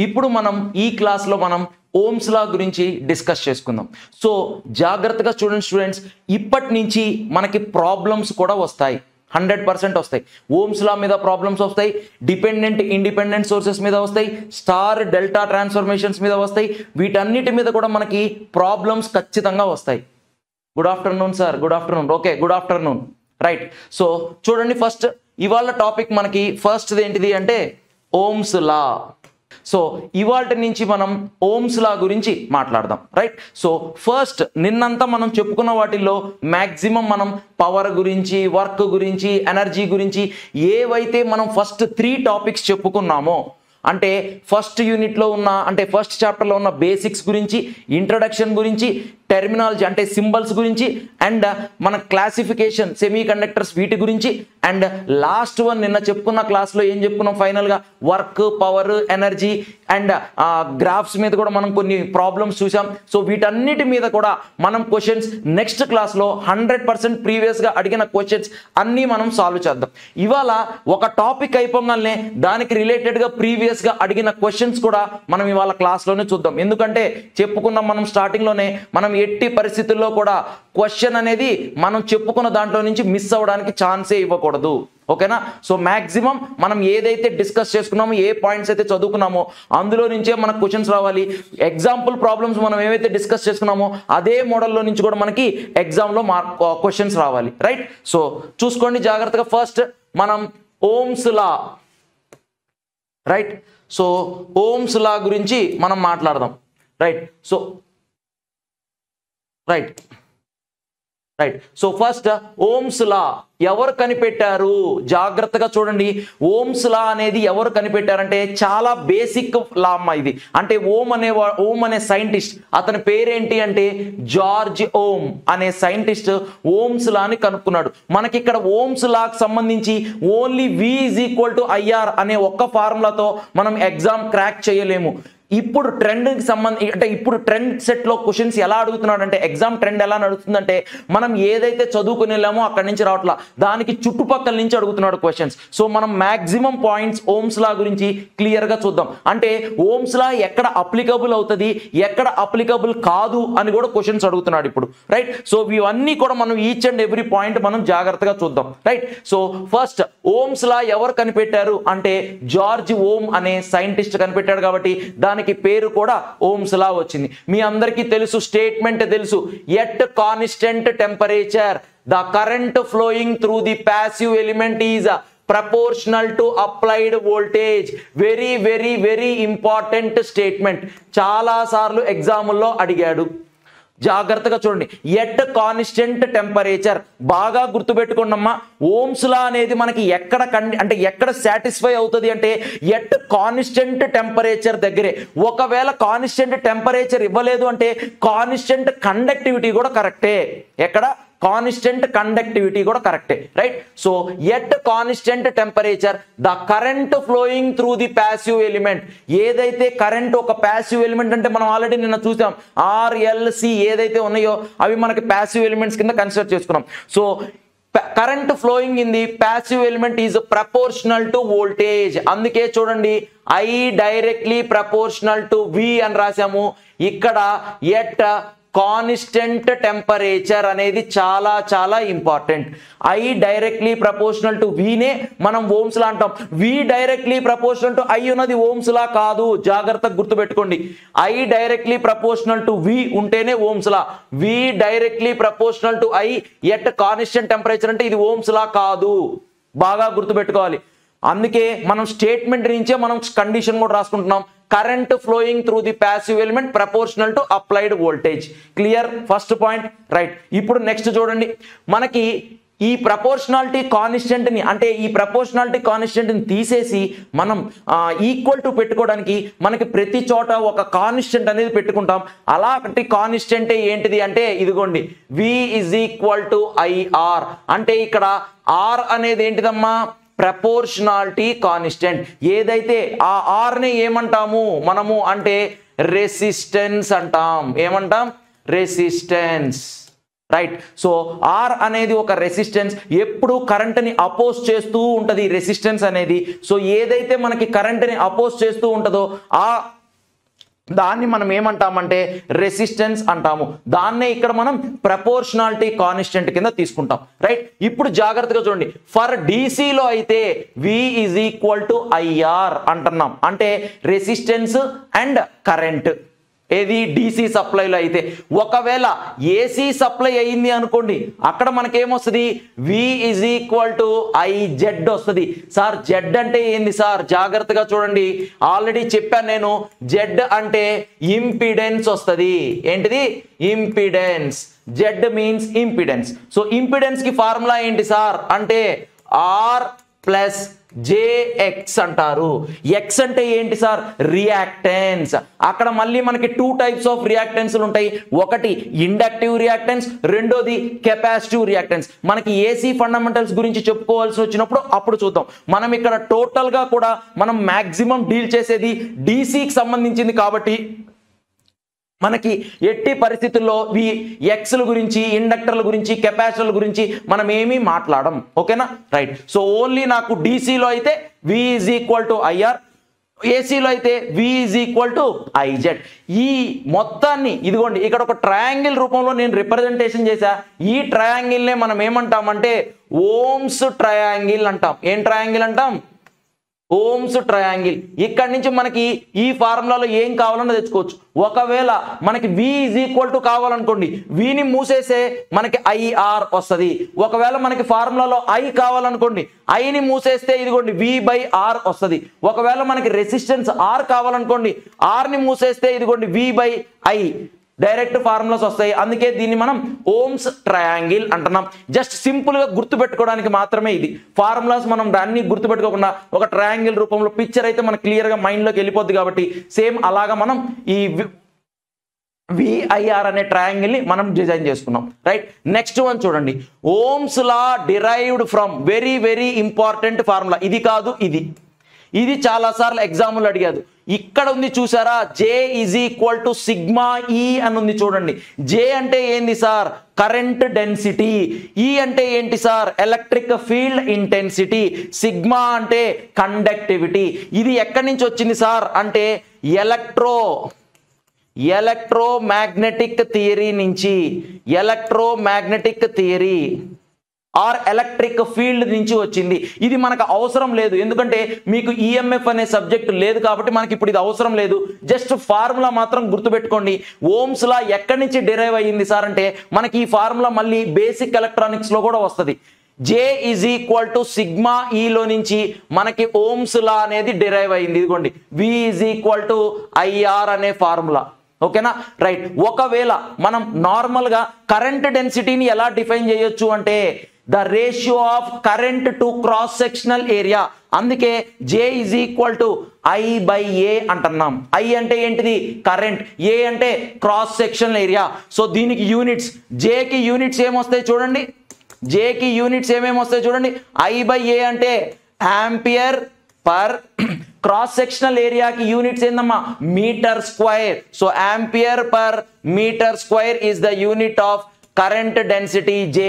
ఇప్పుడు మనం ఈ క్లాస్లో మనం ఓమ్స్ లా గురించి డిస్కస్ చేసుకుందాం. సో జాగ్రత్తగా చూడండి స్టూడెంట్స్, ఇప్పటి నుంచి మనకి ప్రాబ్లమ్స్ కూడా వస్తాయి, 100% వస్తాయి. ఓమ్స్ లా మీద ప్రాబ్లమ్స్ వస్తాయి, డిపెండెంట్ ఇండిపెండెంట్ సోర్సెస్ మీద వస్తాయి, స్టార్ డెల్టా ట్రాన్స్ఫర్మేషన్స్ మీద వస్తాయి. వీటన్నిటి మీద కూడా మనకి ప్రాబ్లమ్స్ ఖచ్చితంగా వస్తాయి. Good afternoon sir. Good afternoon. Okay, good afternoon. Right. So చూడండి, ఫస్ట్ ఇవాళ టాపిక్ మనకి ఫస్ట్ ఏంటిది అంటే ఓమ్స్ లా. సో ఇవాళ నుంచి మనం ఓమ్స్ లా గురించి మాట్లాడదాం. రైట్. సో ఫస్ట్ నిన్నంతా మనం చెప్పుకున్న వాటిల్లో మ్యాక్సిమం మనం పవర్ గురించి, వర్క్ గురించి, ఎనర్జీ గురించి ఏవైతే మనం ఫస్ట్ 3 టాపిక్స్ చెప్పుకున్నామో, అంటే ఫస్ట్ యూనిట్లో ఉన్న అంటే ఫస్ట్ చాప్టర్లో ఉన్న బేసిక్స్ గురించి, ఇంట్రడక్షన్ గురించి, టెర్మినాలజీ అంటే సింబల్స్ గురించి, అండ్ మన క్లాసిఫికేషన్ సెమీ కండక్టర్స్ వీటి గురించి, అండ్ లాస్ట్ వన్ నిన్న చెప్పుకున్న క్లాస్లో ఏం చెప్పుకున్నాం ఫైనల్గా work, power, energy and graphs మీద కూడా మనం కొన్ని ప్రాబ్లమ్స్ చూసాం. సో వీటన్నిటి మీద కూడా మనం క్వశ్చన్స్ నెక్స్ట్ క్లాస్లో 100% ప్రీవియస్గా అడిగిన క్వశ్చన్స్ అన్నీ మనం సాల్వ్ చేద్దాం. ఇవాళ ఒక టాపిక్ అయిపోగానే దానికి రిలేటెడ్గా ప్రీవియస్గా అడిగిన క్వశ్చన్స్ కూడా మనం ఇవాళ క్లాస్లోనే చూద్దాం. ఎందుకంటే చెప్పుకున్నాం మనం స్టార్టింగ్లోనే, మనం ఎట్టి పరిస్థితుల్లో కూడా క్వశ్చన్ అనేది మనం చెప్పుకున్న దాంట్లో నుంచి మిస్ అవ్వడానికి ఛాన్సే ఇవ్వకూడదు. ఓకేనా? సో మ్యాక్సిమం మనం ఏదైతే డిస్కస్ చేసుకున్నామో, ఏ పాయింట్స్ అయితే చదువుకున్నామో అందులో నుంచే మనకు క్వశ్చన్స్ రావాలి. ఎగ్జాంపుల్ ప్రాబ్లమ్స్ మనం ఏవైతే డిస్కస్ చేసుకున్నామో అదే మోడల్లో నుంచి కూడా మనకి ఎగ్జామ్లో క్వశ్చన్స్ రావాలి. రైట్. సో చూసుకోండి జాగ్రత్తగా. ఫస్ట్ మనం Ohm's law. Right. So Ohm's law గురించి మనం మాట్లాడదాం. Right. So right. So first Ohm's law ఎవరు కనిపెట్టారు? జాగ్రత్తగా చూడండి. ఓమ్స్ లా అనేది ఎవరు కనిపెట్టారంటే చాలా బేసిక్ లా అమ్మా ఇది. అంటే ఓమ్ అనే సైంటిస్ట్, అతని పేరేంటి అంటే జార్జ్ ఓమ్ అనే సైంటిస్ట్ ఓమ్స్ లాని కనుక్కున్నాడు. మనకి ఇక్కడ ఓమ్స్ లాకి సంబంధించి ఓన్లీ V=IR అనే ఒక్క ఫార్ములాతో మనం ఎగ్జామ్ క్రాక్ చేయలేము. ఇప్పుడు ట్రెండ్కి సంబంధించి అంటే ఇప్పుడు ట్రెండ్ సెట్లో క్వశ్చన్స్ ఎలా అడుగుతున్నాడు అంటే, ఎగ్జామ్ ట్రెండ్ ఎలా నడుస్తుందంటే మనం ఏదైతే చదువుకుని వెళ్ళామో అక్కడి నుంచి రావట్లా, దానికి చుట్టుపక్కల నుంచి అడుగుతున్నాడు క్వశ్చన్స్. సో మనం మ్యాక్సిమం పాయింట్స్ ఓమ్స్ లా గురించి క్లియర్గా చూద్దాం. అంటే ఓమ్స్ లా ఎక్కడ అప్లికబుల్ అవుతుంది, ఎక్కడ అప్లికబుల్ కాదు అని కూడా క్వశ్చన్స్ అడుగుతున్నాడు ఇప్పుడు. రైట్. సో ఇవన్నీ కూడా మనం ఈచ్ అండ్ ఎవ్రీ పాయింట్ మనం జాగ్రత్తగా చూద్దాం. Right. So first Ohm's law ఎవరు కనిపెట్టారు అంటే జార్జ్ ఓమ్ అనే సైంటిస్ట్ కనిపెట్టాడు. కాబట్టి దానికి పేరు కూడా ఓమ్స్ లా వచ్చింది. మీ అందరికీ తెలుసు, స్టేట్మెంట్ తెలుసు, at constant temperature the current flowing through the passive element is proportional to applied voltage. Very very very important statement, చాలా సార్లు ఎగ్జాముల్లో అడిగాడు. జాగ్రత్తగా చూడండి. ఎట్ కాన్స్టెంట్ టెంపరేచర్ బాగా గుర్తుపెట్టుకోండమ్మా. ఓమ్స్ లా అనేది మనకి ఎక్కడ సాటిస్ఫై అవుతుంది అంటే ఎట్ కాన్స్టెంట్ టెంపరేచర్ దగ్గరే. ఒకవేళ కాన్స్టెంట్ టెంపరేచర్ ఇవ్వలేదు అంటే కాన్స్టెంట్ కండక్టివిటీ కూడా కరెక్టే. ఎక్కడ కాన్స్టెంట్ కండక్టివిటీ కూడా కరెక్టే. Right. So at constant temperature the current flowing through the passive element. ఏదైతే కరెంట్ ఒక ప్యాసివ్ ఎలిమెంట్ అంటే మనం ఆల్రెడీ నిన్న చూసాం, RLC ఏదైతే ఉన్నాయో అవి మనకి ప్యాసివ్ ఎలిమెంట్స్ కింద కన్సిడర్ చేసుకున్నాం. So current flowing in the passive element is proportional to voltage. అందుకే చూడండి I directly proportional to V అని రాసాము. ఇక్కడ ఎట్ కాన్స్టెంట్ టెంపరేచర్ అనేది చాలా చాలా important. I directly proportional to Vనే మనం ఓమ్స్ లా అంటాం. V directly proportional to I ఉన్నది ఓమ్స్ లా కాదు. జాగ్రత్తగా గుర్తుపెట్టుకోండి. I directly proportional to V ఉంటేనే Ohm's law. V directly proportional to I at constant temperature అంటే ఇది ఓమ్స్ లా కాదు. బాగా గుర్తుపెట్టుకోవాలి. అందుకే మనం స్టేట్మెంట్ నుంచే మనం కండిషన్ కూడా రాసుకుంటున్నాం. Current flowing through the passive element proportional to applied voltage. Clear? First point. Right. ఇప్పుడు నెక్స్ట్ చూడండి, మనకి ఈ ప్రపోర్షనాలిటీ కాన్స్టెంట్ని అంటే ఈ ప్రపోర్షనాలిటీ కాన్స్టెంట్ని తీసేసి మనం ఈక్వల్ టు పెట్టుకోవడానికి మనకి ప్రతి చోట ఒక కాన్స్టెంట్ అనేది పెట్టుకుంటాం. అలాంటి కాన్స్టెంట్ ఏంటిది అంటే ఇదిగోండి, V=IR. అంటే ఇక్కడ R అనేది ఏంటిదమ్మా? Proportionality constant. ఏదైతే ఆ ఆర్ని ఏమంటాము మనము అంటే రెసిస్టెన్స్ అంటాం. ఏమంటాం? రెసిస్టెన్స్. రైట్. సో ఆర్ అనేది ఒక రెసిస్టెన్స్, ఎప్పుడు కరెంట్ని అపోజ్ చేస్తూ ఉంటుంది రెసిస్టెన్స్ అనేది. సో ఏదైతే మనకి కరెంట్ని అపోజ్ చేస్తూ ఉంటుందో దాన్ని మనం ఏమంటామంటే రెసిస్టెన్స్ అంటాము. దాన్నే ఇక్కడ మనం ప్రపోర్షనాలిటీ కాన్స్టెంట్ కింద తీసుకుంటాం. రైట్. ఇప్పుడు జాగ్రత్తగా చూడండి, ఫర్ డీసీలో అయితే V is equal to IR అంటున్నాం, అంటే రెసిస్టెన్స్ అండ్ కరెంట్. ఏది డీసీ సప్లైలో అయితే. ఒకవేళ ఏసీ సప్లై అయింది అనుకోండి, అక్కడ మనకేమొస్తుంది, V is equal to IZ వస్తుంది. సార్ జెడ్ అంటే ఏంది సార్, జాగ్రత్తగా చూడండి, ఆల్రెడీ చెప్పాను నేను. జెడ్ అంటే ఇంపిడెన్స్ వస్తుంది. ఏంటిది? Impedance. Z means impedance. So impedance కి ఫార్ములా ఏంటి సార్ అంటే R ప్లస్ JX అంటారు. ఎక్స్ అంటే ఏంటి సార్? రియాక్టెన్స్. అక్కడ మళ్ళీ మనకి 2 టైప్స్ ఆఫ్ రియాక్టెన్స్లు ఉంటాయి. ఒకటి ఇండక్టివ్ రియాక్టెన్స్, రెండోది కెపాసిటివ్ రియాక్టెన్స్. మనకి ఏసీ ఫండమెంటల్స్ గురించి చెప్పుకోవాల్సి వచ్చినప్పుడు అప్పుడు చూద్దాం. మనం ఇక్కడ టోటల్ గా కూడా మనం మాక్సిమం డీల్ చేసేది డీసీకి సంబంధించింది కాబట్టి మనకి ఎట్టి పరిస్థితుల్లో ఎక్స్ల గురించి, ఇండక్టర్ల గురించి, కెపాసిటర్ల గురించి మనం ఏమీ మాట్లాడం. ఓకేనా? రైట్. సో ఓన్లీ నాకు డీసీలో అయితే V is equal to IR, ఏసీలో అయితే V is equal to IZ. ఈ మొత్తాన్ని ఇదిగోండి ఇక్కడ ఒక ట్రయాంగిల్ రూపంలో నేను రిప్రజెంటేషన్ చేశా. ఈ ట్రయాంగిల్నే మనం ఏమంటామంటే ఓమ్స్ ట్రయాంగిల్ అంటాం. ఏం ట్రయాంగిల్ అంటాం? Ohm's triangle. ఇక్కడి నుంచి మనకి ఈ ఫార్ములాలో ఏం కావాలన్నా తెచ్చుకోవచ్చు. ఒకవేళ మనకి V ఈజ్ ఈక్వల్ టు కావాలనుకోండి, Vని మూసేసే మనకి IR వస్తుంది. ఒకవేళ మనకి ఫార్ములాలో I కావాలనుకోండి, Iని మూసేస్తే ఇదిగోండి V/R వస్తుంది. ఒకవేళ మనకి రెసిస్టెన్స్ R కావాలనుకోండి, Rని మూసేస్తే ఇదిగోండి V/I. డైరెక్ట్ ఫార్ములాస్ వస్తాయి. అందుకే దీన్ని మనం ఓమ్స్ ట్రయాంగిల్ అంటున్నాం. జస్ట్ సింపుల్ గా గుర్తుపెట్టుకోవడానికి మాత్రమే ఇది. ఫార్ములాస్ మనం దాన్ని గుర్తుపెట్టుకోకుండా ఒక ట్రయాంగిల్ రూపంలో పిక్చర్ అయితే మనకు క్లియర్ గా మైండ్ లోకి వెళ్ళిపోద్ది. కాబట్టి సేమ్ అలాగా మనం ఈ VIR అనే ట్రయాంగిల్ ని మనం డిజైన్ చేసుకున్నాం. రైట్. నెక్స్ట్ వన్ చూడండి, Ohm's law derived from very very important formula. ఇది కాదు, ఇది చాలా సార్లు ఎగ్జాంపుల్ అడిగారు. ఇక్కడ ఉంది చూసారా, J is equal to sigma E అని ఉంది చూడండి. J అంటే ఏంది సార్? Current density. E అంటే ఏంటి sir? Electric field intensity. Sigma అంటే కండక్టివిటీ. ఇది ఎక్కడి నుంచి వచ్చింది సార్ అంటే ఎలక్ట్రోమాగ్నెటిక్ థియరీ నుంచి, electromagnetic theory are electric field నుంచి వచ్చింది. ఇది మనకు అవసరం లేదు, ఎందుకంటే మీకు EMF అనే సబ్జెక్ట్ లేదు కాబట్టి మనకి ఇప్పుడు ఇది అవసరం లేదు. జస్ట్ ఫార్ములా మాత్రం గుర్తుపెట్టుకోండి. ఓమ్స్ లా ఎక్కడి నుంచి డిరైవ్ అయ్యింది సార్ అంటే మనకి ఈ ఫార్ములా మళ్ళీ బేసిక్ ఎలక్ట్రానిక్స్ లో కూడా వస్తుంది. J is equal to sigma E లో నుంచి మనకి ఓమ్స్ లా అనేది డిరైవ్ అయ్యింది. ఇదిగోండి V is equal to IR అనే ఫార్ములా. ఓకేనా? రైట్. ఒకవేళ మనం నార్మల్ గా కరెంట్ డెన్సిటీని ఎలా డిఫైన్ చేయొచ్చు అంటే the ratio of current to cross sectional area. అందుకే J is equal to I/A అంటున్నాం. I అంటే ఏంటిది? కరెంట్. A అంటే క్రాస్ సెక్షనల్ ఏరియా. సో దీనికి యూనిట్స్, J కి యూనిట్స్ ఏమొస్తాయి చూడండి, J కి యూనిట్స్ ఏమేమి వస్తాయి చూడండి. I/A అంటే ఆంపియర్ పర్, క్రాస్ సెక్షనల్ ఏరియాకి యూనిట్స్ ఏందమ్మా? Metre square. So ampere per metre square is the unit of current density J.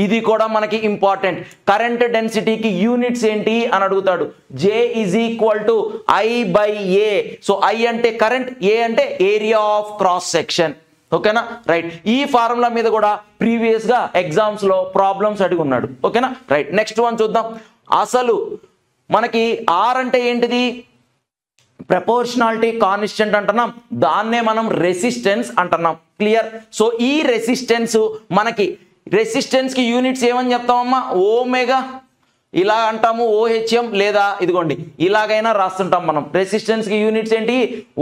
ఇది కూడా మనకి ఇంపార్టెంట్. కరెంట్ డెన్సిటీకి యూనిట్స్ ఏంటి అని అడుగుతాడు. J is equal to I/A. So I అంటే కరెంట్, A అంటే ఏరియా ఆఫ్ క్రాస్ సెక్షన్. ఓకేనా? రైట్. ఈ ఫార్ములా మీద కూడా ప్రీవియస్ గా ఎగ్జామ్స్ లో ప్రాబ్లమ్స్ అడిగి ఉన్నాడు. ఓకేనా? రైట్. నెక్స్ట్ వన్ చూద్దాం. అసలు మనకి R అంటే ఏంటిది? ప్రపోర్షనాలిటీ కాన్స్టెంట్ అంటున్నాం. దాన్నే మనం రెసిస్టెన్స్ అంటున్నాం. క్లియర్? సో ఈ రెసిస్టెన్స్ మనకి, రెసిస్టెన్స్ కి యూనిట్స్ ఏమని చెప్తామమ్మా? ఓమేగా ఇలా అంటాము, OHM, లేదా ఇదిగోండి ఇలాగైనా రాస్తుంటాం మనం. రెసిస్టెన్స్ కి యూనిట్స్ ఏంటి?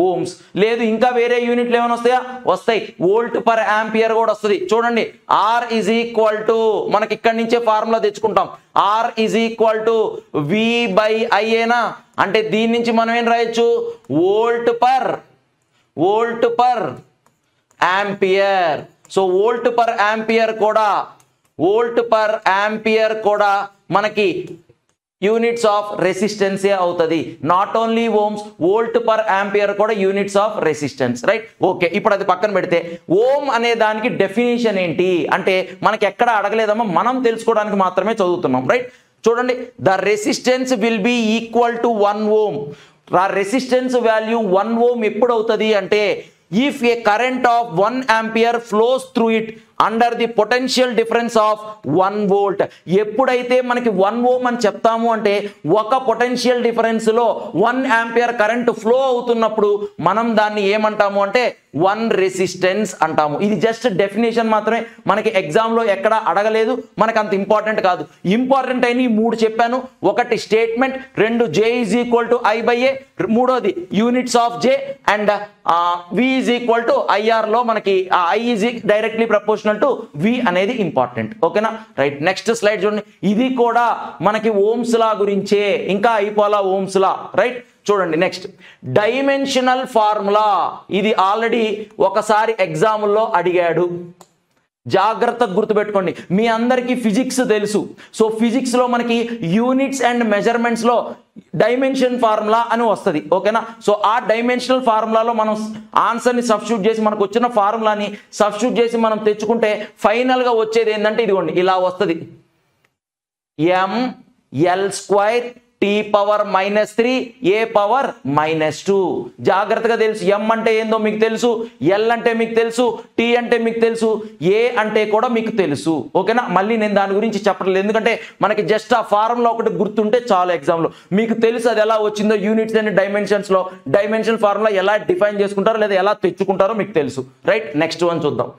ఓమ్స్. లేదు ఇంకా వేరే యూనిట్లు ఏమైనా వస్తాయా? వస్తాయి. వోల్ట్ పర్ ఆంపియర్ కూడా వస్తుంది. చూడండి, R ఈజ్ ఈక్వల్ టు, మనకి ఇక్కడి నుంచే ఫార్ములా తెచ్చుకుంటాం. R ఈజ్ ఈక్వల్ టు V/Iఏనా? అంటే దీని నుంచి మనం ఏం రాయొచ్చు? Volt per ampere. So volt per ampere కూడా మనకి యూనిట్స్ ఆఫ్ రెసిస్టెన్సే అవుతుంది. Not only ohms, volt per ampere కూడా units of resistance, right? Okay, ఇప్పుడు అది పక్కన పెడితే ఓమ్ అనే దానికి డెఫినేషన్ ఏంటి అంటే మనకి ఎక్కడ అడగలేదమ్మా, మనం తెలుసుకోవడానికి మాత్రమే చదువుతున్నాం, రైట్? చూడండి, the resistance will be equal to 1 ohm. ఆ రెసిస్టెన్స్ వాల్యూ 1 ohm ఎప్పుడు అవుతుంది అంటే if a current of 1 ampere flows through it under the potential difference of 1 volt. ఎప్పుడైతే మనకి 1 ohm అని చెప్తాము అంటే ఒక పొటెన్షియల్ డిఫరెన్స్ లో 1 ఆంపియర్ కరెంట్ ఫ్లో అవుతున్నప్పుడు మనం దాన్ని ఏమంటాము అంటే 1 రెసిస్టెన్స్ అంటాము. ఇది జస్ట్ డెఫినేషన్ మాత్రమే, మనకి ఎగ్జామ్ లో ఎక్కడ అడగలేదు, మనకు అంత ఇంపార్టెంట్ కాదు. ఇంపార్టెంట్ అయిన ఈ 3 చెప్పాను. ఒకటి statement, 2 J is equal to I by A, మూడోది units of J and V is equal to IR లో మనకి I is directly proportional to V అనేది ఇంపార్టెంట్. ఓకేనా, రైట్? నెక్స్ట్ స్లైడ్ చూడండి. ఇది కూడా మనకి ఓమ్స్ లా గురించే, ఇంకా అయిపోలా ఓమ్స్ లా, రైట్? చూడండి నెక్స్ట్ డైమెన్షనల్ ఫార్ములా. ఇది ఆల్రెడీ ఒకసారి ఎగ్జామ్లో అడిగాడు, జాగ్రత్తగా గుర్తుపెట్టుకోండి. మీ అందరికీ ఫిజిక్స్ తెలుసు. సో ఫిజిక్స్ లో మనకి units and measurements low dimension formula అని వస్తుంది. ఓకేనా, సో ఆ డైమెన్షనల్ ఫార్ములాలో మనం ఆన్సర్ని సబ్స్టిట్యూట్ చేసి మనకు వచ్చిన ఫార్ములాని సబ్స్టిట్యూట్ చేసి మనం తెచ్చుకుంటే ఫైనల్ గా వచ్చేది ఏంటంటే ఇదిగోండి ఇలా వస్తుంది, ml² t power -3 a power -2. జాగ్రత్తగా తెలుసు, m అంటే ఏందో మీకు తెలుసు, l అంటే మీకు తెలుసు, t అంటే మీకు తెలుసు, a అంటే కూడా మీకు తెలుసు. ఓకేనా, మళ్ళీ నేను దాని గురించి చెప్పలేదు, ఎందుకంటే మనకి జస్ట్ ఆ ఫార్ములా ఒకటి గుర్తుంటే చాలు. ఎగ్జామ్లో మీకు తెలుసు అది ఎలా వచ్చిందో, units and dimensions low dimension formula ఎలా డిఫైన్ చేసుకుంటారో లేదా ఎలా తెచ్చుకుంటారో మీకు తెలుసు, రైట్? నెక్స్ట్ వన్ చూద్దాం.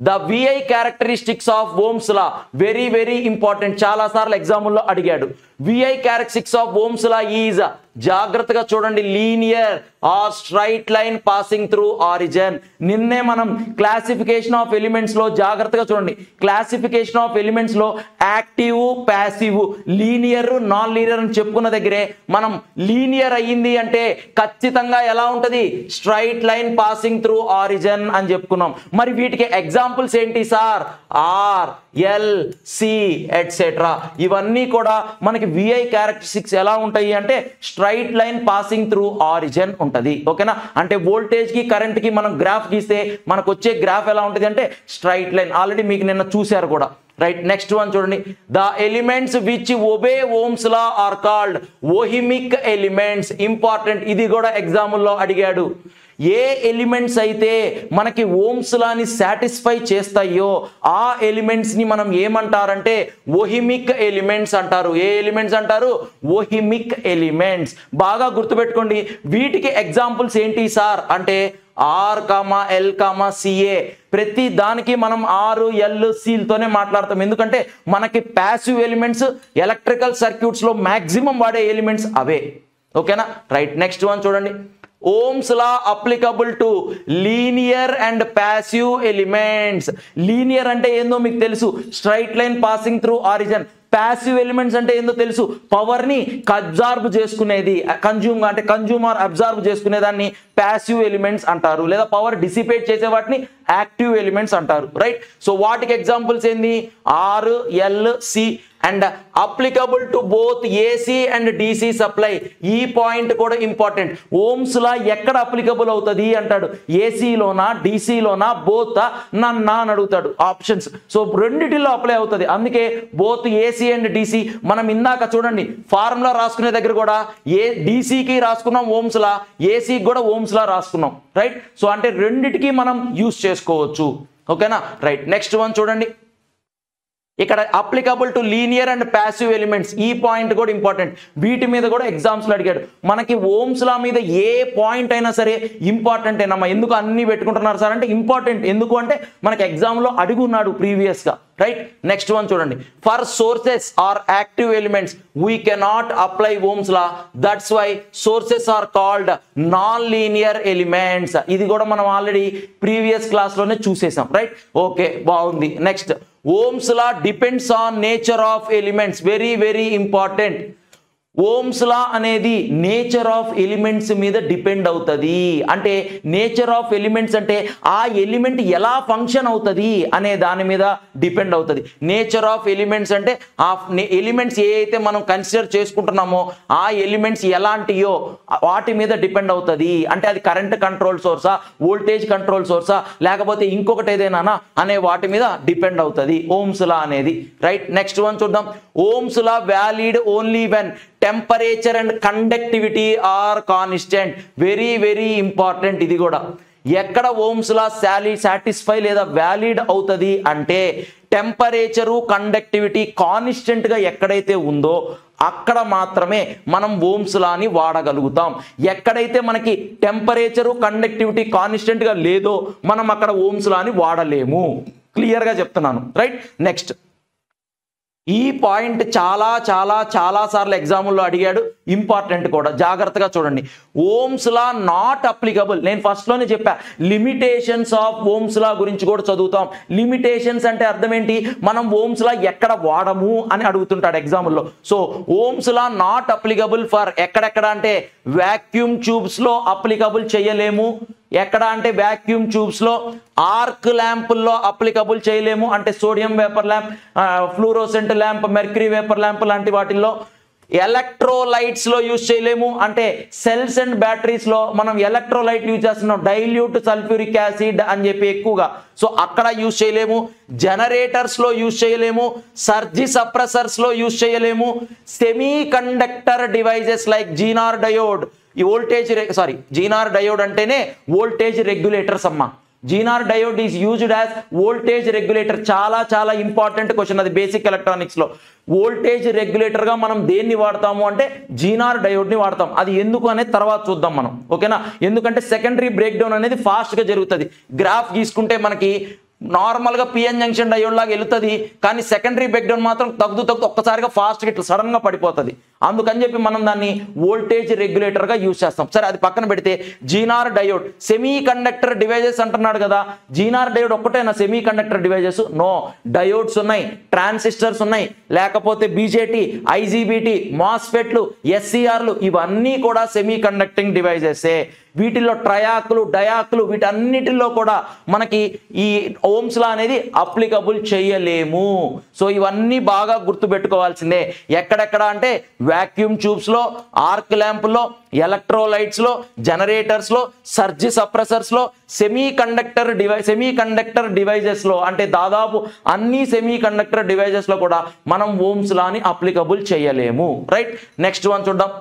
The VI characteristics of Ohm's law, very very important, చాలా సార్లు ఎగ్జామ్లో అడిగాడు. VI characteristics of Ohm's law is, జాగ్రత్తగా చూడండి, linear or straight line passing through origin. నిన్నే మనం క్లాసిఫికేషన్ ఆఫ్ ఎలిమెంట్స్ లో జాగ్రత్తగా చూడండి, క్లాసిఫికేషన్ ఆఫ్ ఎలిమెంట్స్ లో active passive linear non linear అని చెప్పుకున్న దగ్గరే మనం లీనియర్ అయ్యింది అంటే ఖచ్చితంగా ఎలా ఉంటది, straight line passing through origin అని చెప్పుకున్నాం. మరి వీటికి ఎగ్జాంపుల్స్ ఏంటి sir? R, L, C etcetera. ఇవన్నీ కూడా మనకి VI క్యారెక్టరిస్టిక్స్ ఎలా ఉంటాయి అంటే straight line passing through origin ఉంటది. ఓకేనా, అంటే వోల్టేజ్ కి కరెంట్ కి మనం గ్రాఫ్ గీస్తే మనకు వచ్చే గ్రాఫ్ ఎలా ఉంటుంది అంటే స్ట్రైట్ లైన్. ఆల్రెడీ మీకు నిన్న చూశారు కూడా, రైట్? నెక్స్ట్ వన్ చూడండి. The elements which obey Ohm's law are called ohmic elements. Important, ఇది కూడా ఎగ్జామ్లో అడిగాడు. ఏ ఎలిమెంట్స్ అయితే మనకి ఓమ్స్ లాని సాటిస్ఫై చేస్తాయో ఆ ఎలిమెంట్స్ ని మనం ఏమంటారంటే ఓహిమిక్ ఎలిమెంట్స్ అంటారు. ఏ ఎలిమెంట్స్ అంటారు? ఓహిమిక్ ఎలిమెంట్స్. బాగా గుర్తుపెట్టుకోండి. వీటికి ఎగ్జాంపుల్స్ ఏంటి సార్ అంటే R, L, CA. ప్రతి దానికి మనం R, L, C తోనే మాట్లాడతాం, ఎందుకంటే మనకి ప్యాసివ్ ఎలిమెంట్స్ ఎలక్ట్రికల్ సర్క్యూట్స్ లో మాక్సిమం వాడే ఎలిమెంట్స్ అవే. ఓకేనా, రైట్? నెక్స్ట్ వన్ చూడండి. Ohm's law applicable to linear and passive elements. Linear అంటే ఏందో మీకు తెలుసు, straight line passing through origin. Passive elements అంటే ఏందో తెలుసు, పవర్ ని అబ్జార్బ్ చేసుకునేది, కన్జ్యూమ్ ఆర్ అబ్జార్బ్ చేసుకునేదాన్ని ప్యాసివ్ ఎలిమెంట్స్ అంటారు, లేదా పవర్ డిసిపేట్ చేసే వాటిని యాక్టివ్ ఎలిమెంట్స్ అంటారు, రైట్? సో వాటికి ఎగ్జాంపుల్స్ ఏంది? R, L, C and applicable to both AC and DC supply. ఈ పాయింట్ కూడా ఇంపార్టెంట్. ఓమ్స్ లా ఎక్కడ అప్లికబుల్ అవుతుంది అంటాడు, ఏసీలోనా DCలోనా బోత్ నన్నా అని అడుగుతాడు ఆప్షన్స్. సో రెండిటిలో అప్లై అవుతుంది, అందుకే బోత్ AC అండ్ DC. మనం ఇందాక చూడండి ఫార్ములా రాసుకునే దగ్గర కూడా DCకి రాసుకున్నాం ఓమ్స్ లా, ఏసీకి కూడా ఓమ్స్ లా రాసుకున్నాం, రైట్? సో అంటే రెండిటికి మనం యూస్ చేసుకోవచ్చు. ఓకేనా, రైట్? నెక్స్ట్ వన్ చూడండి. ఇక్కడ applicable to linear and passive elements, ఈ పాయింట్ కూడా ఇంపార్టెంట్. వీటి మీద కూడా ఎగ్జామ్స్ లో అడిగాడు. మనకి ఓమ్స్ లా మీద ఏ పాయింట్ అయినా సరే ఇంపార్టెంట్ ఏనమ్మా. ఎందుకు అన్ని పెట్టుకుంటున్నారు సార్ అంటే ఇంపార్టెంట్. ఎందుకు అంటే మనకి ఎగ్జామ్ లో అడుగున్నాడు ప్రీవియస్ గా, రైట్? నెక్స్ట్ వన్ చూడండి. For sources are active elements we cannot apply Ohm's law, that's why sources are called non linear elements. ఇది కూడా మనం ఆల్రెడీ ప్రీవియస్ క్లాస్ లోనే చూసేసాం, రైట్? ఓకే, బాగుంది. Next, Ohm's law depends on nature of elements. Very very important. Ohm's law అనేది nature of elements మీద depend అవుతుంది. అంటే నేచర్ ఆఫ్ ఎలిమెంట్స్ అంటే ఆ ఎలిమెంట్ ఎలా ఫంక్షన్ అవుతుంది అనే దాని మీద డిపెండ్ అవుతుంది. నేచర్ ఆఫ్ ఎలిమెంట్స్ అంటే ఆ ఎలిమెంట్స్ ఏ అయితే మనం కన్సిడర్ చేసుకుంటున్నామో ఆ ఎలిమెంట్స్ ఎలాంటియో వాటి మీద డిపెండ్ అవుతుంది. అంటే అది కరెంట్ కంట్రోల్ సోర్సా, వోల్టేజ్ కంట్రోల్ సోర్సా, లేకపోతే ఇంకొకటి ఏదైనా అనే వాటి మీద డిపెండ్ అవుతుంది ఓమ్స్ లా అనేది. రైట్, నెక్స్ట్ వన్ చూద్దాం. Ohm's law valid only when temperature and conductivity are constant. Very very important ఇది కూడా. ఎక్కడ ఓమ్స్ లా సాటిస్ఫై లేదా వ్యాలిడ్ అవుతుంది అంటే టెంపరేచరు కండక్టివిటీ కాన్స్టెంట్ గా ఎక్కడైతే ఉందో అక్కడ మాత్రమే మనం ఓమ్స్ లాని వాడగలుగుతాం. ఎక్కడైతే మనకి టెంపరేచరు కండక్టివిటీ కాన్స్టెంట్ గా లేదో మనం అక్కడ ఓమ్స్ లాని వాడలేము. క్లియర్ గా చెప్తున్నాను. రైట్, నెక్స్ట్ ఈ పాయింట్ చాలా చాలా చాలా సార్లు ఎగ్జాముల్లో అడిగాడు, ఇంపార్టెంట్ కూడా, జాగ్రత్తగా చూడండి. Ohm's law not applicable. నేను ఫస్ట్ లోనే చెప్పా, లిమిటేషన్స్ ఆఫ్ ఓమ్స్ లా గురించి కూడా చదువుతాం. లిమిటేషన్స్ అంటే అర్థం ఏంటి, మనం ఓమ్స్ లా ఎక్కడ వాడము అని అడుగుతుంటాడు ఎగ్జాముల్లో. So Ohm's law not applicable for ఎక్కడెక్కడ అంటే వాక్యూమ్ ట్యూబ్స్ లో అప్లికబుల్ చేయలేము. ఎక్కడ అంటే వాక్యూమ్ ట్యూబ్స్ లో, ఆర్క్ ల్యాంపుల్లో అప్లికబుల్ చేయలేము అంటే sodium vapour lamp, fluorescent lamp, mercury vapour lamp లాంటి వాటిల్లో. ఎలక్ట్రోలైట్స్ లో యూజ్ చేయలేము అంటే సెల్స్ అండ్ బ్యాటరీస్ లో మనం ఎలక్ట్రోలైట్ యూజ్ చేస్తున్నాం, డైల్యూట్ సల్ఫ్యూరిక్ యాసిడ్ అని చెప్పి ఎక్కువగా, సో అక్కడ యూజ్ చేయలేము. జనరేటర్స్ లో యూజ్ చేయలేము, సర్జీ సప్రెసర్స్ లో యూజ్ చేయలేము. Semi conductor devices like Zener diode, ఈ వోల్టేజ్ జీనార్ డయోడ్ అంటేనే వోల్టేజ్ రెగ్యులేటర్స్ అమ్మా. Zener diode is used as voltage regulator. చాలా చాలా ఇంపార్టెంట్ క్వశ్చన్ అది బేసిక్ ఎలక్ట్రానిక్స్ లో. వోల్టేజ్ రెగ్యులేటర్ గా మనం దేన్ని వాడతాము అంటే జీనార్ డయోడ్ ని వాడతాం. అది ఎందుకు అనేది తర్వాత చూద్దాం మనం, ఓకేనా. ఎందుకంటే సెకండరీ బ్రేక్ డౌన్ అనేది ఫాస్ట్ గా జరుగుతుంది. గ్రాఫ్ గీసుకుంటే మనకి నార్మల్గా పిఎన్ జంక్షన్ డయోడ్ లాగా వెళుతుంది, కానీ సెకండరీ బ్రేక్ డౌన్ మాత్రం తగ్గుతూ ఒక్కసారిగా ఫాస్ట్గా ఇట్లా సడన్గా పడిపోతుంది. అందుకని చెప్పి మనం దాన్ని వోల్టేజ్ రెగ్యులేటర్గా యూజ్ చేస్తాం. సరే, అది పక్కన పెడితే zener diode semiconductor devices అంటున్నాడు కదా. జీనార్ డయోడ్ ఒక్కటేనా semiconductor devices? No, diodes ఉన్నాయి, ట్రాన్సిస్టర్స్ ఉన్నాయి, లేకపోతే బీజేటీ, ఐజీబీటీ, మాస్ఫెట్లు, ఎస్సీఆర్లు, ఇవన్నీ కూడా సెమీ కండక్టింగ్ డివైజెసే. వీటిల్లో ట్రయాక్లు, డయాక్లు, వీటన్నిటిలో కూడా మనకి ఈ ఓమ్స్ లా అనేది అప్లికబుల్ చేయలేము. సో ఇవన్నీ బాగా గుర్తుపెట్టుకోవాల్సిందే. ఎక్కడెక్కడ అంటే వాక్యూమ్ ట్యూబ్స్ లో, ఆర్క్ ల్యాంపుల్లో, ఎలక్ట్రోలైట్స్ లో, జనరేటర్స్ లో, సర్జీ సప్రెసర్స్ లో, సెమీ కండక్టర్ డివైజెస్ లో, అంటే దాదాపు అన్ని సెమీ కండక్టర్ డివైజెస్ లో కూడా మనం ఓమ్స్ లాని అప్లికబుల్ చేయలేము. రైట్, నెక్స్ట్ వన్ చూద్దాం.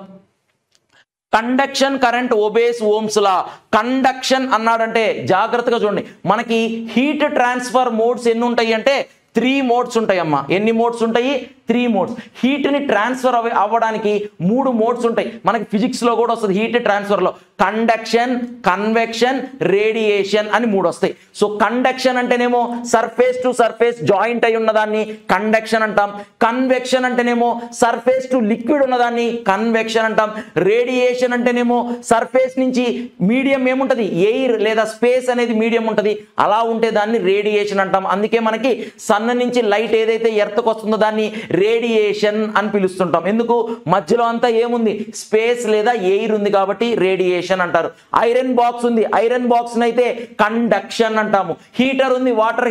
Conduction current obeys Ohm's law. Conduction అన్నాడంటే జాగ్రత్తగా చూడండి, మనకి హీట్ ట్రాన్స్ఫర్ మోడ్స్ ఎన్ని ఉంటాయి అంటే 3 మోడ్స్ ఉంటాయమ్మా. ఎన్ని మోడ్స్ ఉంటాయి? 3 మోడ్స్. హీట్ని ట్రాన్స్ఫర్ అవ్వడానికి 3 మోడ్స్ ఉంటాయి. మనకి ఫిజిక్స్లో కూడా వస్తుంది హీట్ ట్రాన్స్ఫర్లో. కండక్షన్, కన్వెక్షన్, రేడియేషన్ అని 3 వస్తాయి. సో కండక్షన్ అంటేనేమో సర్ఫేస్ టు సర్ఫేస్ జాయింట్ అయి ఉన్నదాన్ని కండక్షన్ అంటాం. కన్వెక్షన్ అంటేనేమో సర్ఫేస్ టు లిక్విడ్ ఉన్నదాన్ని కన్వెక్షన్ అంటాం. రేడియేషన్ అంటేనేమో సర్ఫేస్ నుంచి మీడియం ఏముంటుంది, ఎయిర్ లేదా స్పేస్ అనేది మీడియం ఉంటుంది, అలా ఉంటే దాన్ని రేడియేషన్ అంటాం. అందుకే మనకి సన్ నుంచి లైట్ ఏదైతే ఎర్త్కి వస్తుందో దాన్ని రేడియేషన్ అని పిలుస్తుంటాం. ఎందుకు? మధ్యలో అంతా ఏముంది, స్పేస్ లేదా ఎయిర్ ఉంది కాబట్టి రేడియేషన్ అంటారు. ఐరన్ బాక్స్ ఉంది, ఐరన్ బాక్స్ అయితే కండక్షన్ అంటాము. హీటర్ ఉంది, వాటర్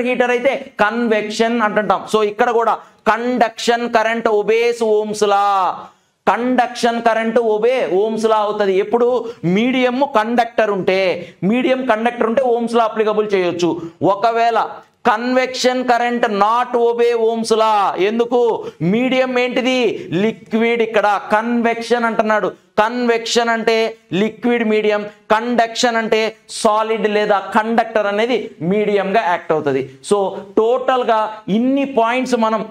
హీటర్ అయితే కన్వెక్షన్ అంటుంటాం. సో ఇక్కడ కూడా conduction current obeys Ohm's law. Conduction current obey Ohm's law అవుతుంది ఎప్పుడు? మీడియం కండక్టర్ ఉంటే ఓమ్స్ లా అప్లికబుల్ చేయొచ్చు. ఒకవేళ convection current not obey Ohm's law. ఎందుకు? మీడియం ఏంటిది? లిక్విడ్. ఇక్కడ కన్వెక్షన్ అంటున్నాడు. కన్వెక్షన్ అంటే లిక్విడ్ మీడియం, కండక్షన్ అంటే సాలిడ్ లేదా కండక్టర్ అనేది మీడియంగా యాక్ట్ అవుతుంది. సో టోటల్గా ఇన్ని పాయింట్స్ మనం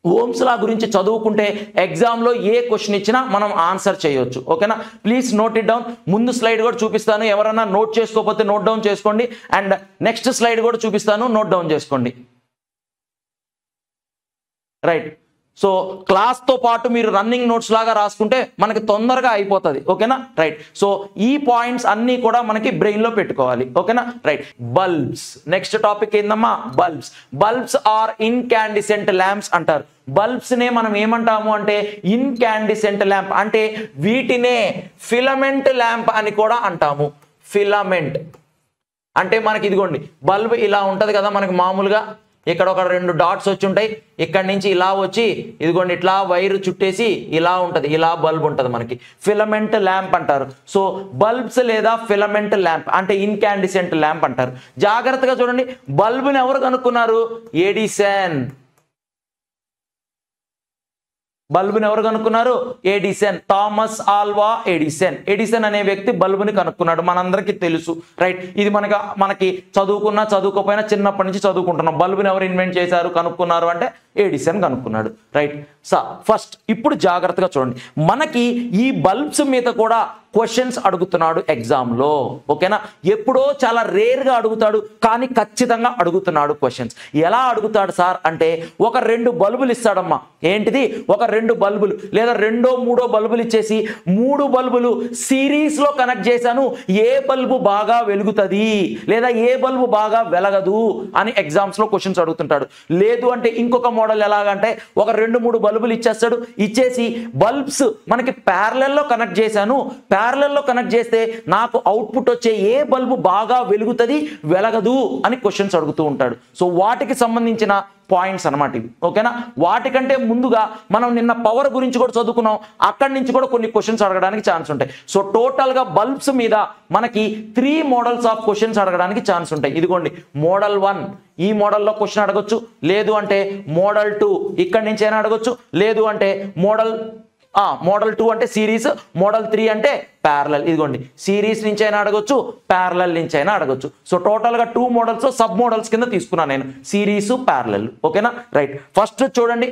ఓమ్స్ లా గురించి చదువుకుంటే ఎగ్జామ్లో ఏ క్వశ్చన్ ఇచ్చినా మనం ఆన్సర్ చేయొచ్చు. ఓకేనా? Please note it down. ముందు స్లైడ్ కూడా చూపిస్తాను, ఎవరైనా నోట్ చేసుకోకపోతే నోట్ డౌన్ చేసుకోండి. అండ్ నెక్స్ట్ స్లైడ్ కూడా చూపిస్తాను, నోట్ డౌన్ చేసుకోండి. రైట్, సో క్లాస్తో పాటు మీరు రన్నింగ్ నోట్స్ లాగా రాసుకుంటే మనకి తొందరగా అయిపోతుంది. ఓకేనా, రైట్. సో ఈ పాయింట్స్ అన్నీ కూడా మనకి బ్రెయిన్లో పెట్టుకోవాలి. ఓకేనా, రైట్. బల్బ్స్, నెక్స్ట్ టాపిక్ ఏందమ్మా, bulbs. Bulbs are incandescent lamps అంటారు. బల్బ్స్ నే మనం ఏమంటాము అంటే ఇన్కాండిసెంట్ ల్యాంప్, అంటే వీటినే ఫిలమెంట్ ల్యాంప్ అని కూడా అంటాము. ఫిలమెంట్ అంటే మనకి ఇదిగోండి బల్బ్ ఇలా ఉంటది కదా, మనకి మామూలుగా ఇక్కడ ఒక 2 డాట్స్ వచ్చి ఉంటాయి, ఇక్కడి నుంచి ఇలా వచ్చి ఇదిగోండి ఇట్లా వైర్ చుట్టేసి ఇలా ఉంటది, ఇలా బల్బ్ ఉంటది, మనకి ఫిలమెంట్ ల్యాంప్ అంటారు. సో బల్బ్స్ లేదా ఫిలమెంట్ ల్యాంప్ అంటే ఇన్కాండిసెంట్ ల్యాంప్ అంటారు. జాగ్రత్తగా చూడండి, బల్బుని ఎవరు కనుక్కున్నారు, ఎడిసన్. బల్బుని ఎవరు కనుక్కున్నారు, Edison, Thomas Alva Edison. Edison అనే వ్యక్తి బల్బుని కనుక్కున్నాడు, మనందరికీ తెలుసు, రైట్. ఇది మనకి చదువుకున్నా చదువుకోపోయినా చిన్నప్పటి నుంచి చదువుకుంటున్నాం. బల్బుని ఎవరు ఇన్వెంట్ చేశారు, కనుక్కున్నారు అంటే ఎడిసన్ కనుక్కున్నాడు, రైట్. ఫస్ట్ ఇప్పుడు జాగ్రత్తగా చూడండి, మనకి ఈ బల్బ్స్ మీద కూడా క్వశ్చన్స్ అడుగుతున్నాడు ఎగ్జామ్లో. ఓకేనా, ఎప్పుడో చాలా రేర్గా అడుగుతాడు, కానీ ఖచ్చితంగా అడుగుతున్నాడు క్వశ్చన్స్. ఎలా అడుగుతాడు సార్ అంటే, ఒక 2 బల్బులు ఇస్తాడమ్మా. ఏంటిది, ఒక 2 బల్బులు లేదా 2, 3 బల్బులు ఇచ్చేసి 3 బల్బులు సిరీస్లో కనెక్ట్ చేశాను, ఏ బల్బు బాగా వెలుగుతుంది లేదా ఏ బల్బు బాగా వెలగదు అని ఎగ్జామ్స్లో క్వశ్చన్స్ అడుగుతుంటాడు. లేదు అంటే ఇంకొక మోడల్ ఎలాగంటే, ఒక 2, 3 బల్బులు ఇచ్చేస్తాడు, ఇచ్చేసి బల్బ్స్ మనకి ప్యారలల్లో కనెక్ట్ చేశాను, ప్యారలల్లో కనెక్ట్ చేస్తే నాకు అవుట్పుట్ వచ్చే ఏ బల్బు బాగా వెలుగుతుంది వెలగదు అని క్వశ్చన్స్ అడుగుతూ ఉంటాడు. సో వాటికి సంబంధించిన పాయింట్స్ అన్నమాట ఇవి. ఓకేనా, వాటికంటే ముందుగా మనం నిన్న పవర్ గురించి కూడా చదువుకున్నాం, అక్కడి నుంచి కూడా కొన్ని క్వశ్చన్స్ అడగడానికి ఛాన్స్ ఉంటాయి. సో టోటల్గా బల్బ్స్ మీద మనకి 3 మోడల్స్ ఆఫ్ క్వశ్చన్స్ అడగడానికి ఛాన్స్ ఉంటాయి. ఇదిగోండి మోడల్ 1, ఈ మోడల్లో క్వశ్చన్ అడగొచ్చు, లేదు అంటే మోడల్ 2 ఇక్కడి నుంచి అయినా అడగొచ్చు, లేదు అంటే మోడల్ 2 అంటే సిరీస్, మోడల్ 3 అంటే ప్యారలల్. ఇదిగోండి సిరీస్ నుంచి అయినా అడగొచ్చు, ప్యారలల్ నుంచి అయినా అడగొచ్చు. సో టోటల్గా 2 మోడల్స్ సబ్ మోడల్స్ కింద తీసుకున్నాను నేను, సిరీస్, ప్యారలల్. ఓకేనా, రైట్. ఫస్ట్ చూడండి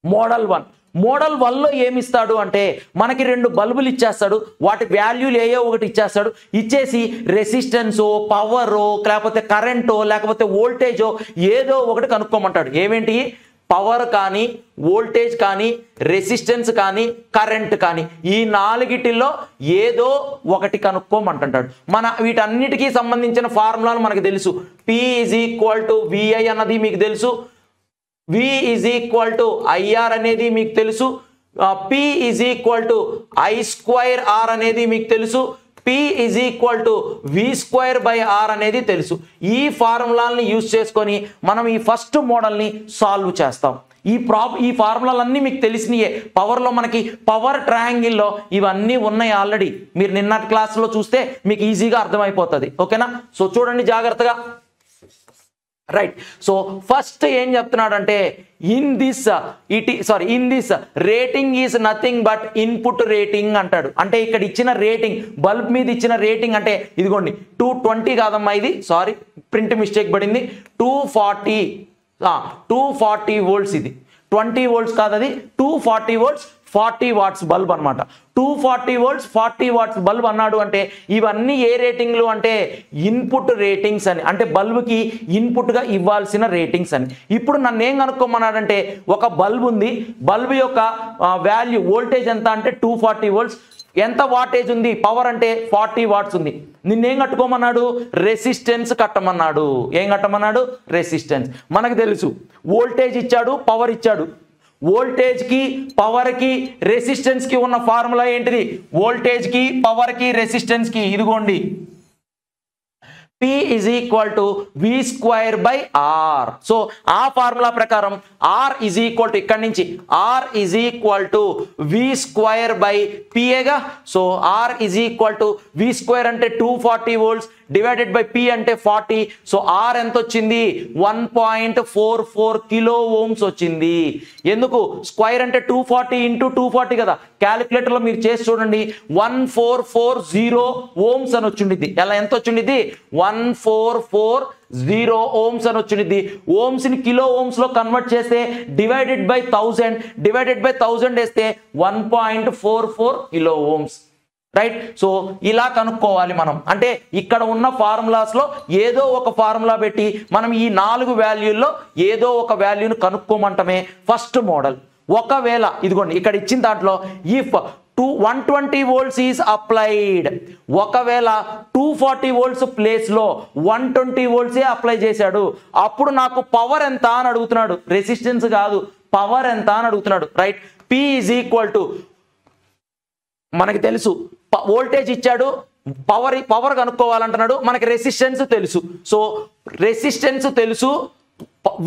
మోడల్ 1. మోడల్ 1లో ఏమిస్తాడు అంటే, మనకి 2 బల్బులు ఇచ్చేస్తాడు, వాటి వాల్యూలు ఏయో ఒకటి ఇచ్చేస్తాడు, ఇచ్చేసి రెసిస్టెన్సో, పవరో, లేకపోతే కరెంటో, లేకపోతే వోల్టేజో ఏదో ఒకటి కనుక్కోమంటాడు. ఏమేంటి, పవర్ కానీ, వోల్టేజ్ కానీ, రెసిస్టెన్స్ కానీ, కరెంట్ కానీ, ఈ 4టిల్లో ఏదో ఒకటి కనుక్కోమంటుంటాడు. వీటన్నిటికీ సంబంధించిన ఫార్ములాలు మనకు తెలుసు. P = VI అన్నది మీకు తెలుసు, V = IR అనేది మీకు తెలుసు, P = I²R అనేది మీకు తెలుసు, P = V²/R అనేది తెలుసు. ఈ ఫార్ములాలని యూజ్ చేసుకొని మనం ఈ ఫస్ట్ మోడల్ని సాల్వ్ చేస్తాం. ఈ ఫార్ములాలన్నీ మీకు తెలిసినయే. పవర్లో మనకి పవర్ ట్రయాంగిల్లో ఇవన్నీ ఉన్నాయి ఆల్రెడీ, మీరు నిన్నటి క్లాస్లో చూస్తే మీకు ఈజీగా అర్థమైపోతుంది. ఓకేనా, సో చూడండి జాగ్రత్తగా, రైట్. సో ఫస్ట్ ఏం చెప్తున్నాడంటే, in this rating is nothing but input rating అంటాడు. అంటే ఇక్కడ ఇచ్చిన రేటింగ్, బల్బ్ మీద ఇచ్చిన రేటింగ్ అంటే ఇదిగోండి 220 కాదమ్మా, ఇది సారీ ప్రింట్ మిస్టేక్ పడింది, 240 వోల్ట్స్, ఇది 20 వోల్ట్స్ కాదు, అది 240 వోల్ట్స్ 40 వాట్స్ బల్బ్ అనమాట. 240 వోల్ట్స్ 40 వాట్స్ బల్బ్ అన్నాడు అంటే ఇవన్నీ ఏ రేటింగ్లు అంటే ఇన్పుట్ రేటింగ్స్ అని, అంటే బల్బ్కి ఇన్పుట్గా ఇవ్వాల్సిన రేటింగ్స్ అని. ఇప్పుడు నన్ను ఏం కనుక్కోమన్నాడంటే, ఒక బల్బ్ ఉంది, బల్బ్ యొక్క వాల్యూ వోల్టేజ్ ఎంత అంటే 240 వోల్ట్స్, ఎంత వాటేజ్ ఉంది, పవర్ అంటే 40 వాట్స్ ఉంది. నిన్నేం కట్టుకోమన్నాడు, రెసిస్టెన్స్ కట్టమన్నాడు. ఏం కట్టమన్నాడు, రెసిస్టెన్స్. మనకు తెలుసు వోల్టేజ్ ఇచ్చాడు, పవర్ ఇచ్చాడు. వోల్టేజ్ కి, పవర్ కి, రెసిస్టెన్స్ కి ఉన్న ఫార్ములా ఏంటిది, వోల్టేజ్ కి, పవర్ కి, రెసిస్టెన్స్ కి ఇదిగోండి P = V²/R. సో ఆ ఫార్ములా ప్రకారం R ఇక్కడి నుంచి R V²/P. So R V² అంటే 240 వోల్ట్స్ డివైడెడ్ బై P అంటే 40. సో R ఎంత వచ్చింది, 1.44 కిలో ఓమ్స్ వచ్చింది. ఎందుకు, స్క్వైర్ అంటే 240 × 240 కదా, క్యాలిక్యులేటర్లో మీరు చేసి చూడండి, 1440 ఓమ్స్ అని వచ్చింది. ఎలా ఎంత వచ్చింది, 1440 ఓమ్స్ అని వచ్చింది. ఓమ్స్ ని కిలో ఓమ్స్ లో కన్వర్ట్ చేస్తే డివైడెడ్ బై 1000 వేస్తే 1.44 కిలో ఓమ్స్. రైట్. సో ఇలా కనుక్కోవాలి మనం. అంటే ఇక్కడ ఉన్న ఫార్ములాస్ లో ఏదో ఒక ఫార్ములా పెట్టి మనం ఈ 4 వాల్యూల్లో ఏదో ఒక వాల్యూను కనుక్కోమంటమే ఫస్ట్ మోడల్. ఒకవేళ ఇదిగోండి ఇక్కడ ఇచ్చిన దాంట్లో ఇఫ్ 120 volts ఈజ్ అప్లైడ్, ఒకవేళ 240 volts ప్లేస్ లో 120 volts అప్లై చేశాడు, అప్పుడు నాకు పవర్ ఎంత అని అడుగుతున్నాడు. రెసిస్టెన్స్ కాదు, పవర్ ఎంత అని అడుగుతున్నాడు. Right. P is equal to మనకి తెలుసు, వోల్టేజ్ ఇచ్చాడు, పవర్ కనుక్కోవాలంటున్నాడు, మనకి రెసిస్టెన్స్ తెలుసు. సో రెసిస్టెన్స్ తెలుసు,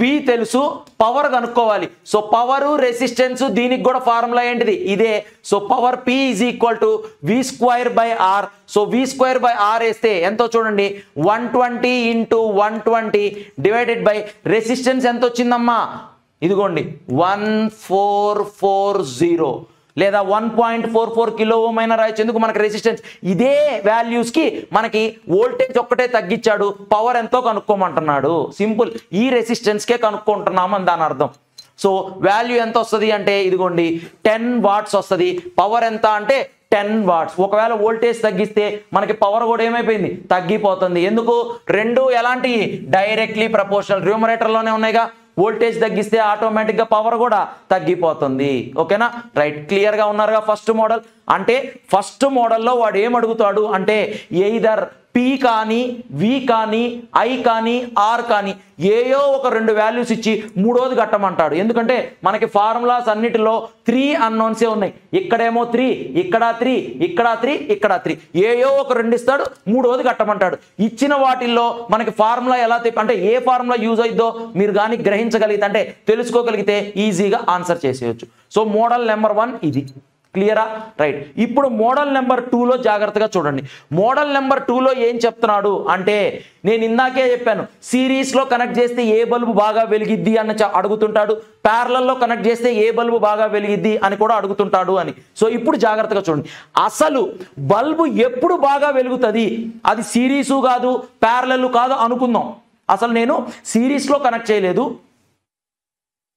V తెలుసు, పవర్ కనుక్కోవాలి. సో పవరు రెసిస్టెన్స్ దీనికి కూడా ఫార్ములా ఏంటిది ఇదే. So power P is equal to V²/R. So V²/R వేస్తే ఎంతో చూడండి, 120 × 120 డివైడెడ్ బై రెసిస్టెన్స్ ఎంత వచ్చిందమ్మా, ఇదిగోండి 1440 లేదా 1.44 కిలో ఓం అయినా రాయొచ్చు. ఎందుకు, మనకి రెసిస్టెన్స్ ఇదే వాల్యూస్ కి మనకి వోల్టేజ్ ఒక్కటే తగ్గించాడు, పవర్ ఎంతో కనుక్కోమంటున్నాడు. సింపుల్, ఈ రెసిస్టెన్స్ కే కనుక్కుంటున్నాము అని దాని అర్థం. సో వాల్యూ ఎంత వస్తుంది అంటే ఇదిగోండి 10 watts వస్తుంది. పవర్ ఎంత అంటే 10 watts. ఒకవేళ వోల్టేజ్ తగ్గిస్తే మనకి పవర్ కూడా ఏమైపోయింది, తగ్గిపోతుంది. ఎందుకు, రెండు ఎలాంటి డైరెక్ట్లీ ప్రపోర్షనల్, న్యూమరేటర్లోనే ఉన్నాయిగా. వోల్టేజ్ తగ్గిస్తే ఆటోమేటిక్గా పవర్ కూడా తగ్గిపోతుంది. ఓకేనా, రైట్. క్లియర్గా ఉన్నారుగా ఫస్ట్ మోడల్. అంటే ఫస్ట్ మోడల్లో వాడు ఏం అడుగుతాడు అంటే ఎయిదర్ P కానీ V కానీ I కానీ R కానీ ఏయో ఒక 2 వాల్యూస్ ఇచ్చి మూడోది కట్టమంటాడు. ఎందుకంటే మనకి ఫార్ములాస్ అన్నిటిలో 3 అన్నోన్సే ఉన్నాయి. ఇక్కడేమో 3, ఇక్కడ 3, ఇక్కడ 3, ఇక్కడ 3, ఏయో ఒక 2 ఇస్తాడు, మూడోది కట్టమంటాడు. ఇచ్చిన వాటిల్లో మనకి ఫార్ములా ఎలా అంటే ఏ ఫార్ములా యూజ్ అయిద్దో మీరు కానీ గ్రహించగలిగితే, అంటే తెలుసుకోగలిగితే ఈజీగా ఆన్సర్ చేసేయచ్చు. సో మోడల్ నెంబర్ 1 ఇది. క్లియరా, రైట్. ఇప్పుడు మోడల్ నెంబర్ 2లో జాగ్రత్తగా చూడండి. మోడల్ నెంబర్ 2లో ఏం చెప్తున్నాడు అంటే, నేను ఇందాకే చెప్పాను, సిరీస్లో కనెక్ట్ చేస్తే ఏ బల్బు బాగా వెలిగిద్ది అని అడుగుతుంటాడు, ప్యారలల్లో కనెక్ట్ చేస్తే ఏ బల్బు బాగా వెలిగిద్ది అని కూడా అడుగుతుంటాడు అని. సో ఇప్పుడు జాగ్రత్తగా చూడండి, అసలు బల్బు ఎప్పుడు బాగా వెలుగుతుంది, అది సిరీసు కాదు ప్యారలల్ కాదు అనుకుందాం. అసలు నేను సిరీస్లో కనెక్ట్ చేయలేదు,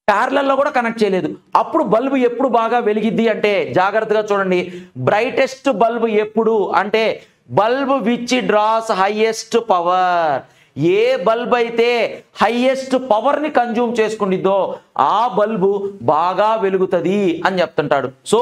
ప్యారలల్లో కూడా కనెక్ట్ చేయలేదు, అప్పుడు బల్బు ఎప్పుడు బాగా వెలిగిద్ది అంటే జాగ్రత్తగా చూడండి. బ్రైటెస్ట్ బల్బు ఎప్పుడు అంటే bulb which draws highest power. ఏ బల్బ్ అయితే హైయెస్ట్ పవర్ని కన్జ్యూమ్ చేసుకుంటుందో ఆ బల్బు బాగా వెలుగుతుంది అని చెప్తుంటాడు. సో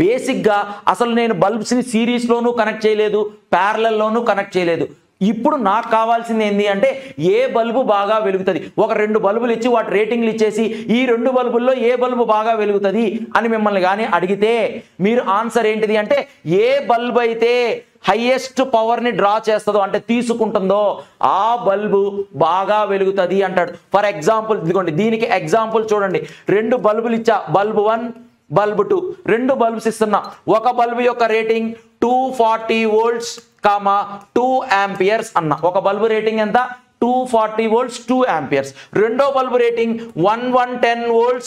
బేసిక్గా అసలు నేను బల్బ్స్ని సిరీస్లోనూ కనెక్ట్ చేయలేదు, ప్యారలల్లోనూ కనెక్ట్ చేయలేదు. ఇప్పుడు నాకు కావాల్సింది ఏంటి అంటే ఏ బల్బు బాగా వెలుగుతుంది. ఒక 2 బల్బులు ఇచ్చి వాటి రేటింగ్లు ఇచ్చేసి ఈ 2 బల్బుల్లో ఏ బల్బు బాగా వెలుగుతుంది అని మిమ్మల్ని కానీ అడిగితే మీరు ఆన్సర్ ఏంటిది అంటే ఏ బల్బు అయితే హైయెస్ట్ పవర్ని డ్రా చేస్తుందో అంటే తీసుకుంటుందో ఆ బల్బు బాగా వెలుగుతుంది అంటాడు. ఫర్ ఎగ్జాంపుల్ ఇదిగోండి, దీనికి ఎగ్జాంపుల్ చూడండి. 2 బల్బులు ఇచ్చా, బల్బు 1 బల్బు 2, 2 బల్బ్స్ ఇస్తున్నా. ఒక బల్బు యొక్క రేటింగ్ 240 volts, 2 amperes అన్న. ఒక బల్బు రేటింగ్ ఎంత, 240 volts 2 amperes. రెండో bulb rating 1110 volts,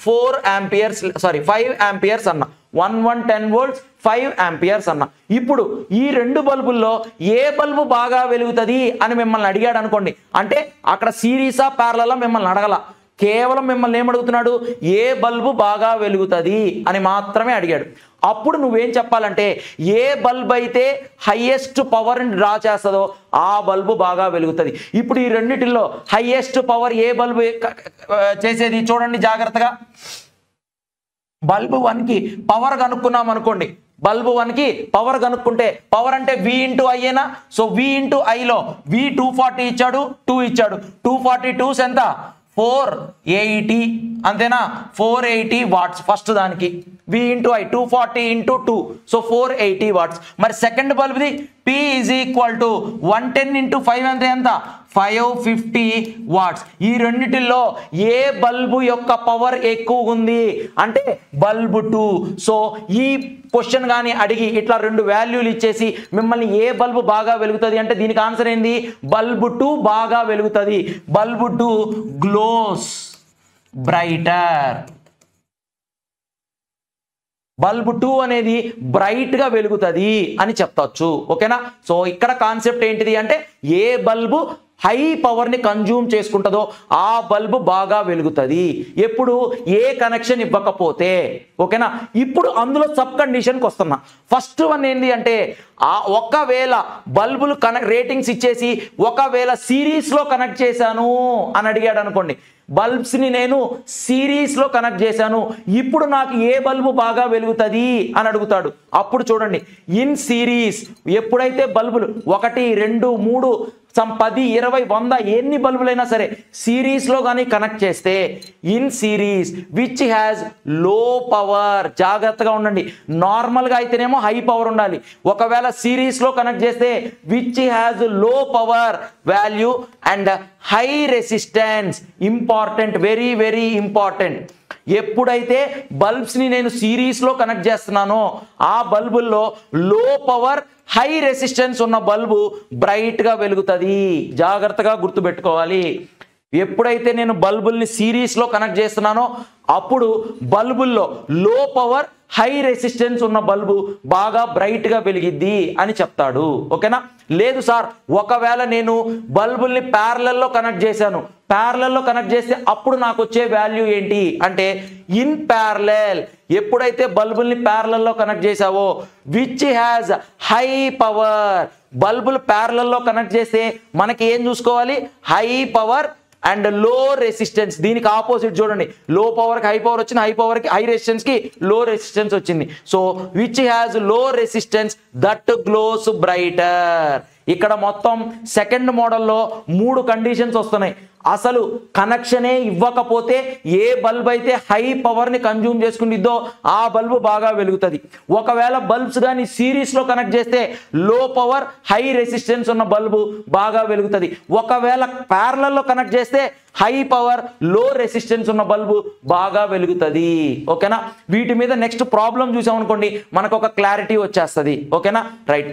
4 amperes, sorry 5 amperes అన్న. 1110 volts 5 amperes అన్న. ఇప్పుడు ఈ 2 బల్బుల్లో ఏ బల్బు బాగా వెలుగుతుంది అని మిమ్మల్ని అడిగాడు అనుకోండి, అంటే అక్కడ సిరీసా ప్యారలలా మిమ్మల్ని అడగల, కేవలం మిమ్మల్ని ఏమడుగుతున్నాడు, ఏ బల్బు బాగా వెలుగుతుంది అని మాత్రమే అడిగాడు. అప్పుడు నువ్వేం చెప్పాలంటే ఏ బల్బ్ అయితే హైయెస్ట్ పవర్ని డ్రా చేస్తుందో ఆ బల్బు బాగా వెలుగుతుంది. ఇప్పుడు ఈ రెండిటిల్లో హైయెస్ట్ పవర్ ఏ బల్బు చేసేది చూడండి జాగ్రత్తగా. బల్బు 1కి పవర్ కనుక్కున్నాం అనుకోండి, బల్బు 1కి పవర్ కనుక్కుంటే పవర్ అంటే V × I ఏనా. సో V × Iలో V 240 ఇచ్చాడు, 2 ఇచ్చాడు, 240 2s ఎంత 480 అంతేనా, 480 watts ఫస్ట్ దానికి. V × I 240 × 2, so 480 watts. మరి సెకండ్ బల్బ్ది P ఈజ్ ఈక్వల్ టు 110 × 5 అంటే ఎంత 550 watts. ఈ రెండిటిల్లో ఏ బల్బు యొక్క పవర్ ఎక్కువ ఉంది అంటే బల్బు 2. సో ఈ క్వశ్చన్ కానీ అడిగి ఇట్లా 2 వాల్యూలు ఇచ్చేసి మిమ్మల్ని ఏ బల్బు బాగా వెలుగుతుంది అంటే దీనికి ఆన్సర్ ఏంది, బల్బు 2 బాగా వెలుగుతుంది. Bulb 2 gloss brighter. బల్బు 2 అనేది బ్రైట్ గా వెలుగుతుంది అని చెప్పొచ్చు. ఓకేనా. సో ఇక్కడ కాన్సెప్ట్ ఏంటిది అంటే ఏ బల్బు హై పవర్ని కన్జ్యూమ్ చేసుకుంటుందో ఆ బల్బు బాగా వెలుగుతుంది. ఎప్పుడు ఏ కనెక్షన్ ఇవ్వకపోతే. ఓకేనా? ఇప్పుడు అందులో సబ్ కండిషన్కి వస్తున్నా. ఫస్ట్ వన్ ఏంటి అంటే ఒకవేళ బల్బులు రేటింగ్స్ ఇచ్చేసి ఒకవేళ సిరీస్లో కనెక్ట్ చేశాను అని అడిగాడు అనుకోండి, బల్బ్స్ని నేను సిరీస్లో కనెక్ట్ చేశాను, ఇప్పుడు నాకు ఏ బల్బు బాగా వెలుగుతుంది అని అడుగుతాడు. అప్పుడు చూడండి, ఇన్ సిరీస్ ఎప్పుడైతే బల్బులు 1, 2, 3 10, 20, 100 ఎన్ని బల్బులైనా సరే సిరీస్లో కానీ కనెక్ట్ చేస్తే, ఇన్ సిరీస్ విచ్ హ్యాస్ లో పవర్, జాగ్రత్తగా ఉండండి, నార్మల్గా అయితేనేమో హై పవర్ ఉండాలి, ఒకవేళ సిరీస్లో కనెక్ట్ చేస్తే విచ్ హ్యాస్ లో power value and high resistance. Important, very very important. ఎప్పుడైతే బల్బ్స్ని నేను సిరీస్లో కనెక్ట్ చేస్తున్నానో ఆ బల్బుల్లో లో పవర్ హై రెసిస్టెన్స్ ఉన్న బల్బు బ్రైట్గా వెలుగుతుంది. జాగ్రత్తగా గుర్తుపెట్టుకోవాలి. ఎప్పుడైతే నేను బల్బుల్ని సిరీస్లో కనెక్ట్ చేస్తున్నానో అప్పుడు బల్బుల్లో లో పవర్ హై రెసిస్టెన్స్ ఉన్న బల్బు బాగా బ్రైట్గా వెలిగిద్ది అని చెప్తాడు. ఓకేనా? లేదు సార్, ఒకవేళ నేను బల్బుల్ని ప్యారలల్లో కనెక్ట్ చేశాను, ప్యారలల్లో కనెక్ట్ చేస్తే అప్పుడు నాకు వచ్చే వాల్యూ ఏంటి అంటే ఇన్ ప్యారలల్, ఎప్పుడైతే బల్బుల్ని ప్యారలల్లో కనెక్ట్ చేసావో విచ్ హ్యాస్ హై పవర్, బల్బులు ప్యారలల్లో కనెక్ట్ చేస్తే మనకి ఏం చూసుకోవాలి, high power and low resistance. దీనికి ఆపోజిట్ చూడండి, లో పవర్కి హై పవర్ వచ్చింది, హై పవర్కి హై రెసిస్టెన్స్కి లో రెసిస్టెన్స్ వచ్చింది. So which has low resistance that glows brighter. ఇక్కడ మొత్తం సెకండ్ మోడల్లో 3 కండిషన్స్ వస్తున్నాయి. అసలు కనెక్షనే ఇవ్వకపోతే ఏ బల్బ్ అయితే హై పవర్ని కన్జ్యూమ్ చేసుకుంటుందో ఆ బల్బు బాగా వెలుగుతుంది. ఒకవేళ బల్బ్స్ కానీ సిరీస్లో కనెక్ట్ చేస్తే లో పవర్ హై రెసిస్టెన్స్ ఉన్న బల్బు బాగా వెలుగుతుంది. ఒకవేళ ప్యారలల్లో కనెక్ట్ చేస్తే హై పవర్ లో రెసిస్టెన్స్ ఉన్న బల్బు బాగా వెలుగుతుంది. ఓకేనా? వీటి మీద నెక్స్ట్ ప్రాబ్లం చూసామనుకోండి మనకు ఒక క్లారిటీ వచ్చేస్తుంది. ఓకేనా? రైట్.